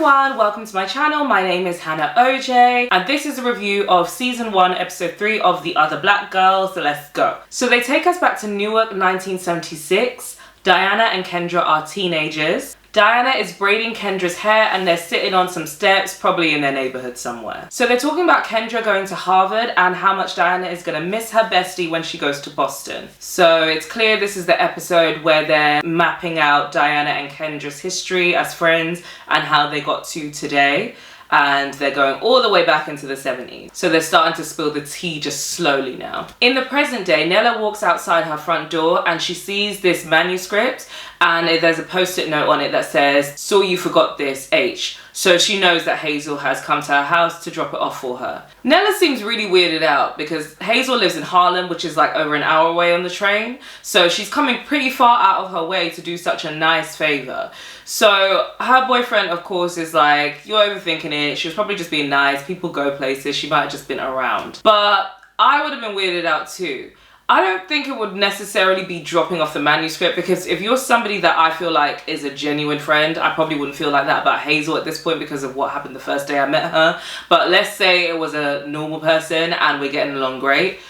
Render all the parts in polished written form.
everyone, welcome to my channel. My name is Hannah OJ and this is a review of season 1 episode 3 of The Other Black Girl, so let's go. So they take us back to Newark 1976. Diana and Kendra are teenagers. Diana is braiding Kendra's hair and they're sitting on some steps, probably in their neighborhood somewhere. So they're talking about Kendra going to Harvard and how much Diana is gonna miss her bestie when she goes to Boston. So it's clear this is the episode where they're mapping out Diana and Kendra's history as friends and how they got to today. And they're going all the way back into the 70s. So they're starting to spill the tea just slowly now. In the present day, Nella walks outside her front door and she sees this manuscript and there's a post-it note on it that says, "Saw you forgot this, H." So she knows that Hazel has come to her house to drop it off for her. Nella seems really weirded out because Hazel lives in Harlem, which is like over an hour away on the train. So she's coming pretty far out of her way to do such a nice favor. So her boyfriend, of course, is like, "You're overthinking it. She was probably just being nice. People go places. She might have just been around." But I would have been weirded out too. I don't think it would necessarily be dropping off the manuscript, because if you're somebody that I feel like is a genuine friend, I probably wouldn't feel like that about Hazel at this point because of what happened the first day I met her. But let's say it was a normal person and we're getting along great.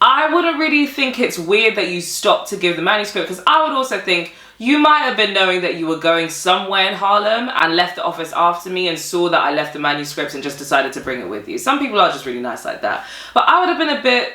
I wouldn't really think it's weird that you stopped to give the manuscript, because I would also think you might have been knowing that you were going somewhere in Harlem and left the office after me and saw that I left the manuscript and just decided to bring it with you. Some people are just really nice like that. But I would have been a bit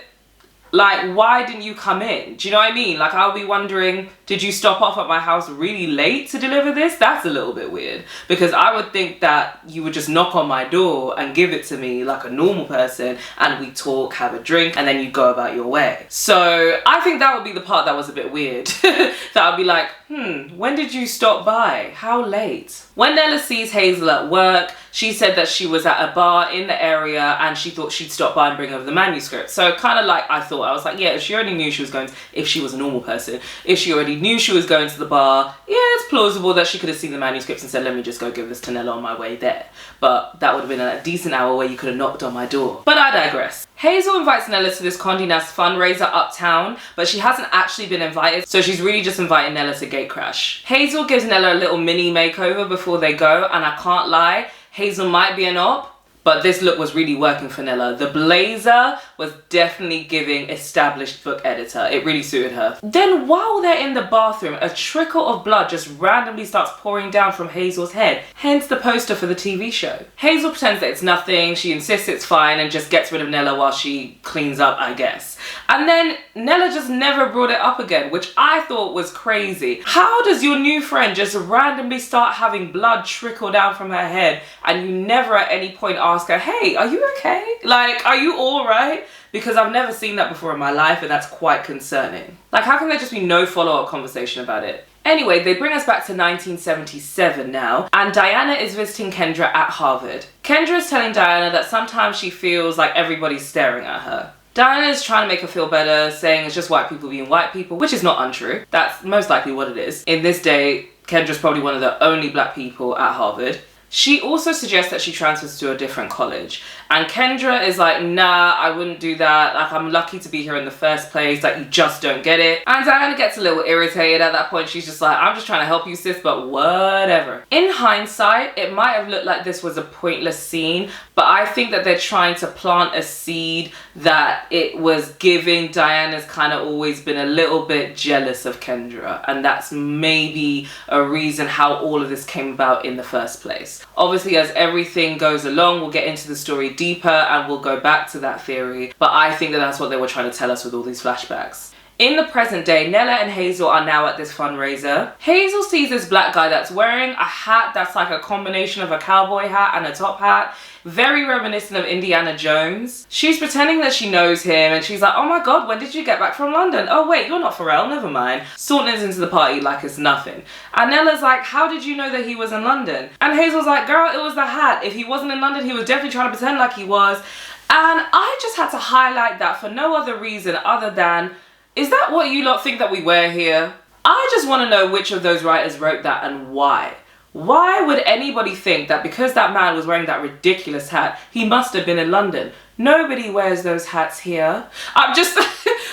like, why didn't you come in? Do you know what I mean? Like, I'll be wondering, did you stop off at my house really late to deliver this? That's a little bit weird, because I would think that you would just knock on my door and give it to me like a normal person and we talk, have a drink, and then you go about your way. So I think that would be the part that was a bit weird. That I'd be like, when did you stop by? How late? When Nella sees Hazel at work, she said that she was at a bar in the area and she thought she'd stop by and bring over the manuscript. So kind of like I was like, yeah, if she already knew she was going to, if she was a normal person, if she already knew she was going to the bar, yeah, it's plausible that she could have seen the manuscripts and said, let me just go give this to Nella on my way there. But that would have been a decent hour where you could have knocked on my door. But I digress. Hazel invites Nella to this Condé Nast fundraiser uptown, but she hasn't actually been invited, so she's really just inviting Nella to gate crash. Hazel gives Nella a little mini makeover before they go, and I can't lie, Hazel might be an op, but this look was really working for Nella. The blazer was definitely giving established book editor. It really suited her. Then while they're in the bathroom, a trickle of blood just randomly starts pouring down from Hazel's head, hence the poster for the TV show. Hazel pretends that it's nothing, she insists it's fine and just gets rid of Nella while she cleans up, I guess. And then Nella just never brought it up again, which I thought was crazy. How does your new friend just randomly start having blood trickle down from her head and you never at any point ask her, hey, are you okay? Like, are you all right? Because I've never seen that before in my life and that's quite concerning. Like, how can there just be no follow-up conversation about it? Anyway, they bring us back to 1977 now, and Diana is visiting Kendra at Harvard. Kendra is telling Diana that sometimes she feels like everybody's staring at her. Diana is trying to make her feel better, saying it's just white people being white people, which is not untrue. That's most likely what it is. In this day, Kendra's probably one of the only black people at Harvard. She also suggests that she transfers to a different college. And Kendra is like, nah, I wouldn't do that. Like, I'm lucky to be here in the first place. Like, you just don't get it. And Diana gets a little irritated at that point. She's just like, I'm just trying to help you, sis, but whatever. In hindsight, it might have looked like this was a pointless scene, but I think that they're trying to plant a seed that it was giving Diana's kind of always been a little bit jealous of Kendra. And that's maybe a reason how all of this came about in the first place. Obviously, as everything goes along, we'll get into the story deeper and we'll go back to that theory. But I think that that's what they were trying to tell us with all these flashbacks. In the present day, Nella and Hazel are now at this fundraiser. Hazel sees this black guy that's wearing a hat that's like a combination of a cowboy hat and a top hat. Very reminiscent of Indiana Jones. She's pretending that she knows him and she's like, oh my god, when did you get back from London? Oh wait, you're not Pharrell, never mind. Saunters into the party like it's nothing. And Nella's like, how did you know that he was in London? And Hazel's like, girl, it was the hat. If he wasn't in London, he was definitely trying to pretend like he was. And I just had to highlight that for no other reason other than, is that what you lot think that we wear here? I just want to know which of those writers wrote that and why. Why would anybody think that because that man was wearing that ridiculous hat, he must have been in London? Nobody wears those hats here. I'm just,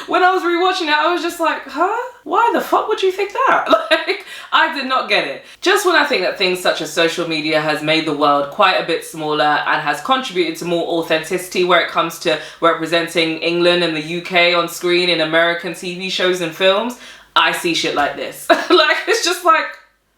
when I was rewatching it, I was just like, huh? Why the fuck would you think that? Like, I did not get it. Just when I think that things such as social media has made the world quite a bit smaller and has contributed to more authenticity where it comes to representing England and the UK on screen in American TV shows and films, I see shit like this. Like, it's just like,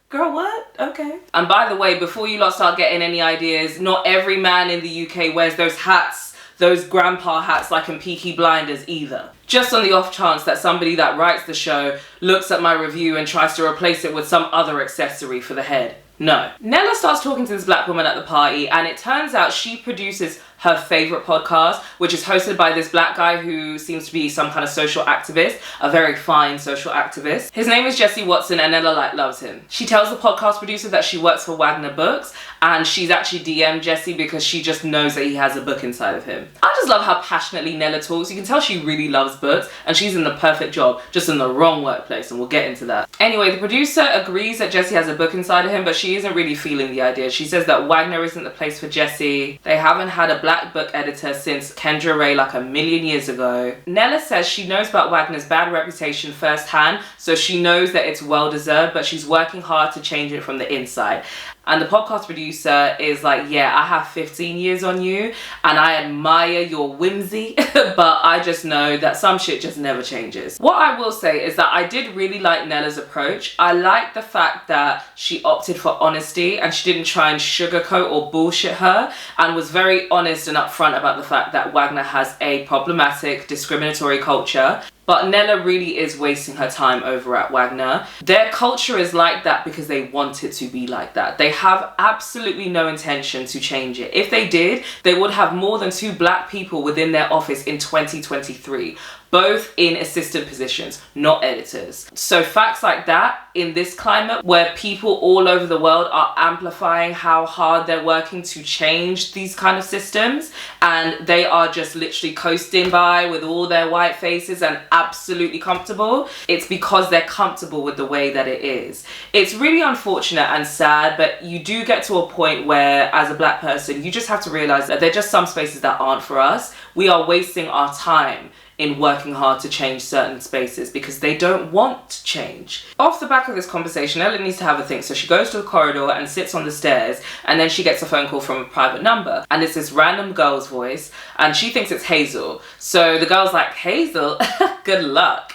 girl, what? Okay. And by the way, before you lot start getting any ideas, not every man in the UK wears those hats, those grandpa hats like in Peaky Blinders either. Just on the off chance that somebody that writes the show looks at my review and tries to replace it with some other accessory for the head. No. Nella starts talking to this black woman at the party, and it turns out she produces her favorite podcast, which is hosted by this black guy who seems to be some kind of social activist, a very fine social activist. His name is Jesse Watson, and Nella loves him. She tells the podcast producer that she works for Wagner Books, and she's actually DM'd Jesse because she just knows that he has a book inside of him. I just love how passionately Nella talks. You can tell she really loves books, and she's in the perfect job, just in the wrong workplace, and we'll get into that. Anyway, the producer agrees that Jesse has a book inside of him, but she isn't really feeling the idea. She says that Wagner isn't the place for Jesse. They haven't had a black book editor since Kendra Ray like a million years ago. Nella says she knows about Wagner's bad reputation firsthand, so she knows that it's well deserved, but she's working hard to change it from the inside. And the podcast producer is like, yeah, I have 15 years on you and I admire your whimsy, but I just know that some shit just never changes. What I will say is that I did really like Nella's approach. I like the fact that she opted for honesty and she didn't try and sugarcoat or bullshit her, and was very honest and upfront about the fact that Wagner has a problematic, discriminatory culture. But Nella really is wasting her time over at Wagner. Their culture is like that because they want it to be like that. They have absolutely no intention to change it. If they did, they would have more than 2 black people within their office in 2023. Both in assistant positions, not editors. So facts like that in this climate where people all over the world are amplifying how hard they're working to change these kind of systems, and they are just literally coasting by with all their white faces and absolutely comfortable, it's because they're comfortable with the way that it is. It's really unfortunate and sad, but you do get to a point where as a black person, you just have to realize that there are just some spaces that aren't for us. We are wasting our time in working hard to change certain spaces because they don't want change. Off the back of this conversation, Ella needs to have a think, so she goes to the corridor and sits on the stairs, and then she gets a phone call from a private number, and it's this random girl's voice, and she thinks it's Hazel. So the girl's like, Hazel? Good luck.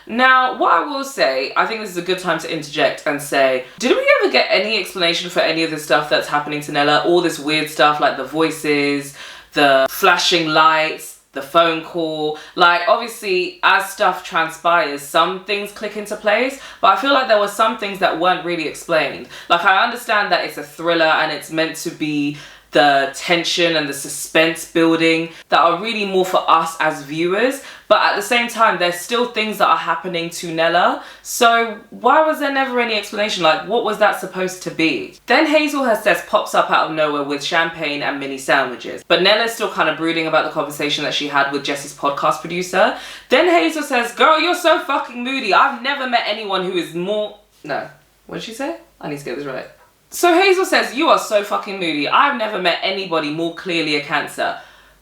Now, what I will say, I think this is a good time to interject and say, did we ever get any explanation for any of the stuff that's happening to Nella? All this weird stuff like the voices, the flashing lights, the phone call. Like, obviously, as stuff transpires, some things click into place, but I feel like there were some things that weren't really explained. Like, I understand that it's a thriller and it's meant to be the tension and the suspense building that are really more for us as viewers, but at the same time there's still things that are happening to Nella, so why was there never any explanation? Like, what was that supposed to be? Then Hazel Hurst pops up out of nowhere with champagne and mini sandwiches, but Nella's still kind of brooding about the conversation that she had with Jesse's podcast producer. Then Hazel says, girl, you're so fucking moody. I've never met anyone who is more... No, what did she say? I need to get this right. So Hazel says, you are so fucking moody. I've never met anybody more clearly a Cancer.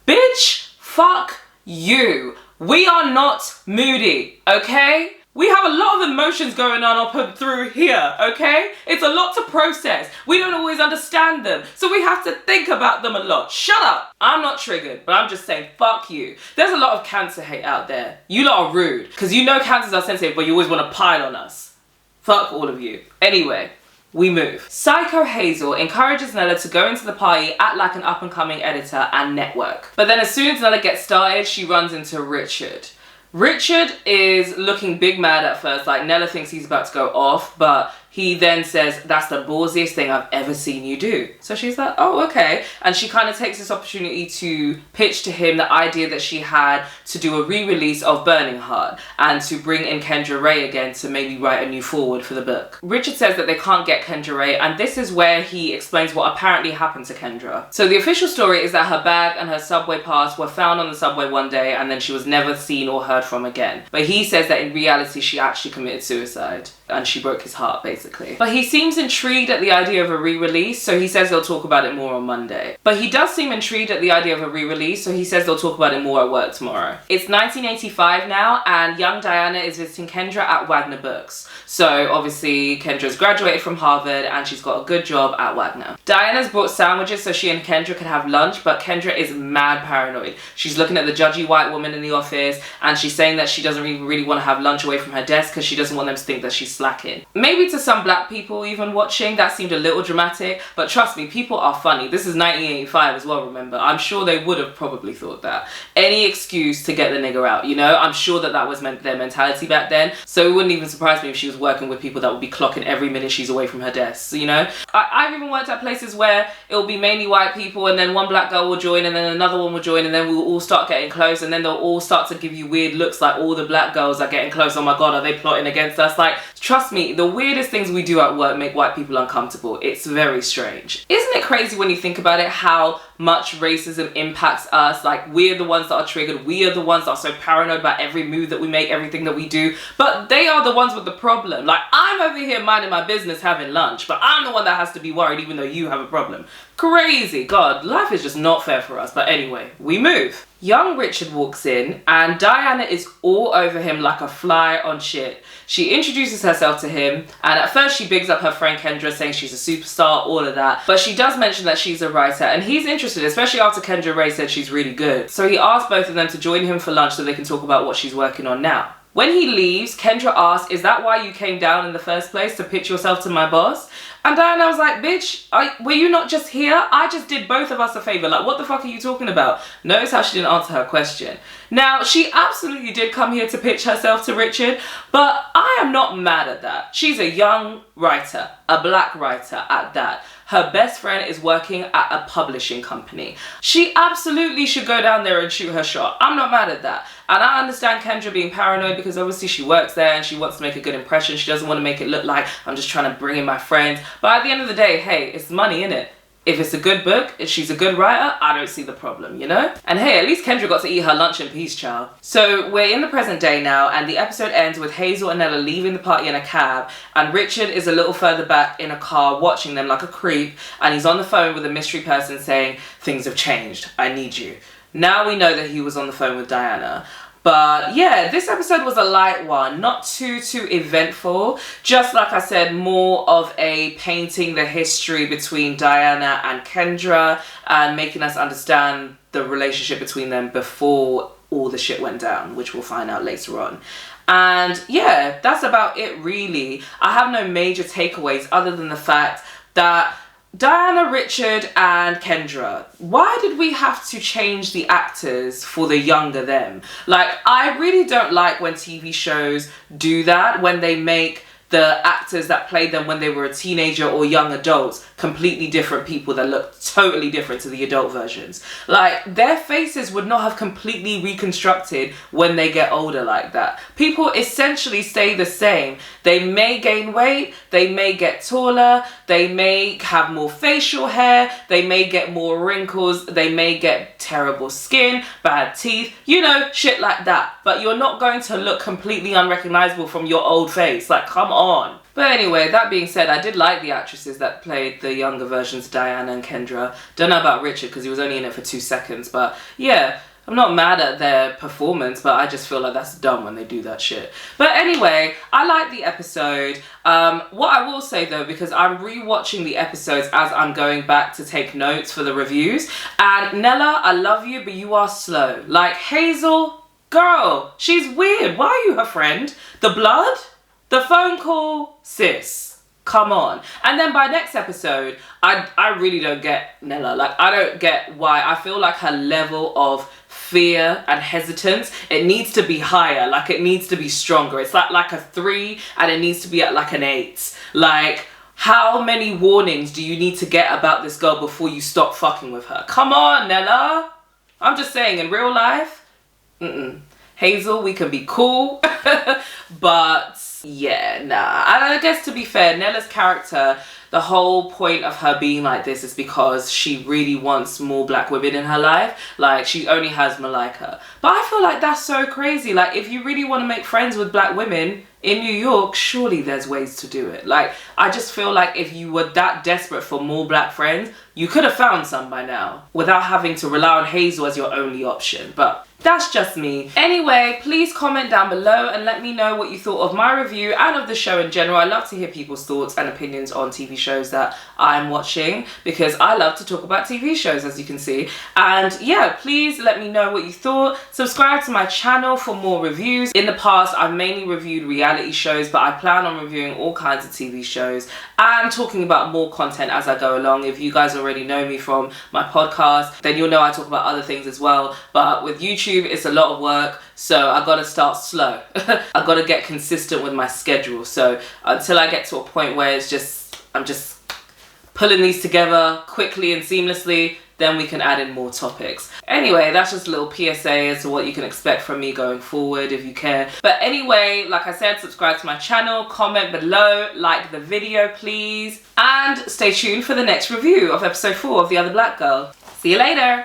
Bitch, fuck you. We are not moody, okay? We have a lot of emotions going on up and through here, okay? It's a lot to process. We don't always understand them, so we have to think about them a lot. Shut up. I'm not triggered, but I'm just saying, fuck you. There's a lot of Cancer hate out there. You lot are rude, because you know Cancers are sensitive, but you always want to pile on us. Fuck all of you. Anyway. We move. Psycho Hazel encourages Nella to go into the party, act like an up-and-coming editor and network. But then as soon as Nella gets started, she runs into Richard. Richard is looking big mad at first, like Nella thinks he's about to go off, but he then says, that's the ballsiest thing I've ever seen you do. So she's like, oh, okay. And she kind of takes this opportunity to pitch to him the idea that she had to do a re-release of Burning Heart and to bring in Kendra Ray again to maybe write a new forward for the book. Richard says that they can't get Kendra Ray, and this is where he explains what apparently happened to Kendra. So the official story is that her bag and her subway pass were found on the subway one day and then she was never seen or heard from again. But he says that in reality she actually committed suicide. and she broke his heart basically. But he seems intrigued at the idea of a re-release, so he says they'll talk about it more on Monday. But he does seem intrigued at the idea of a re-release, so he says they'll talk about it more at work tomorrow. It's 1985 now, and young Diana is visiting Kendra at Wagner Books. So obviously Kendra's graduated from Harvard and she's got a good job at Wagner. Diana's brought sandwiches so she and Kendra could have lunch, but Kendra is mad paranoid. She's looking at the judgy white woman in the office and she's saying that she doesn't really want to have lunch away from her desk because she doesn't want them to think that she's slacking. Maybe to some black people even watching, that seemed a little dramatic, but trust me, people are funny. This is 1985 as well, remember. I'm sure they would have probably thought that. Any excuse to get the nigger out, you know? I'm sure that was their mentality back then, so it wouldn't even surprise me if she was working with people that would be clocking every minute she's away from her desk, you know? I've even worked at places where it'll be mainly white people and then one black girl will join and then another one will join and then we'll all start getting close and then they'll all start to give you weird looks like all the black girls are getting close. Oh my god, are they plotting against us? Like, trust me, the weirdest things we do at work make white people uncomfortable. It's very strange. Isn't it crazy when you think about it how much racism impacts us? Like, we're the ones that are triggered. We are the ones that are so paranoid about every move that we make, everything that we do, but they are the ones with the problem. Like, I'm over here minding my business having lunch, but I'm the one that has to be worried even though you have a problem. Crazy. God, life is just not fair for us. But anyway, we move. Young Richard walks in and Diana is all over him like a fly on shit. She introduces herself to him and at first she bigs up her friend Kendra, saying she's a superstar, all of that. But she does mention that she's a writer and he's interested, especially after Kendra Ray said she's really good. So he asks both of them to join him for lunch so they can talk about what she's working on now. When he leaves, Kendra asks, is that why you came down in the first place, to pitch yourself to my boss? And Diana was like, bitch, were you not just here? I just did both of us a favor. Like, what the fuck are you talking about? Notice how she didn't answer her question. Now, she absolutely did come here to pitch herself to Richard, but I am not mad at that. She's a young writer, a black writer at that. Her best friend is working at a publishing company. She absolutely should go down there and shoot her shot. I'm not mad at that. And I understand Kendra being paranoid because obviously she works there and she wants to make a good impression. She doesn't want to make it look like I'm just trying to bring in my friends. But at the end of the day, hey, it's money, innit? If it's a good book, if she's a good writer, I don't see the problem, you know? And hey, at least Kendra got to eat her lunch in peace, child. So we're in the present day now, and the episode ends with Hazel and Nella leaving the party in a cab, and Richard is a little further back in a car watching them like a creep, and he's on the phone with a mystery person saying, things have changed, I need you. Now we know that he was on the phone with Diana. But yeah, this episode was a light one, not too eventful. Just like I said, more of a painting the history between Diana and Kendra and making us understand the relationship between them before all the shit went down, which we'll find out later on. And yeah, that's about it really. I have no major takeaways other than the fact that Diana, Richard and Kendra, why did we have to change the actors for the younger them? Like, I really don't like when TV shows do that, when they make the actors that played them when they were a teenager or young adults completely different people that look totally different to the adult versions. Like, their faces would not have completely reconstructed when they get older like that. People essentially stay the same. They may gain weight, they may get taller, they may have more facial hair, they may get more wrinkles, they may get terrible skin, bad teeth, you know, shit like that. But you're not going to look completely unrecognizable from your old face. Like, come on. But anyway, that being said, I did like the actresses that played the younger versions, Diana and Kendra. Don't know about Richard because he was only in it for 2 seconds, but yeah, I'm not mad at their performance, but I just feel like that's dumb when they do that shit. But anyway, I like the episode. What I will say though, because I'm rewatching the episodes as I'm going back to take notes for the reviews, and Nella, I love you, but you are slow. Like, Hazel, girl, she's weird. Why are you her friend? The blood? The phone call? Sis, come on. And then by next episode, I really don't get Nella. Like, I don't get why. I feel like her level of fear and hesitance, it needs to be higher. Like, it needs to be stronger. It's like a 3 and it needs to be at like an 8. Like, how many warnings do you need to get about this girl before you stop fucking with her? Come on, Nella. I'm just saying, in real life, Hazel, we can be cool, but yeah, nah. And I guess to be fair, Nella's character, the whole point of her being like this is because she really wants more black women in her life. Like, she only has Malika. But I feel like that's so crazy. Like, if you really want to make friends with black women, in New York, surely there's ways to do it. Like, I just feel like if you were that desperate for more black friends, you could have found some by now without having to rely on Hazel as your only option. But that's just me. Anyway, please comment down below and let me know what you thought of my review and of the show in general. I love to hear people's thoughts and opinions on TV shows that I'm watching, because I love to talk about TV shows, as you can see. And yeah, please let me know what you thought. Subscribe to my channel for more reviews. In the past, I've mainly reviewed reality shows, but I plan on reviewing all kinds of TV shows and talking about more content as I go along. If you guys already know me from my podcast, then you'll know I talk about other things as well. But with YouTube, it's a lot of work, so I gotta start slow. I gotta get consistent with my schedule. So until I get to a point where I'm just pulling these together quickly and seamlessly, then we can add in more topics. Anyway, that's just a little PSA as to what you can expect from me going forward, if you care. But anyway, like I said, subscribe to my channel, comment below, like the video please, and stay tuned for the next review of episode 4 of The Other Black Girl. See you later!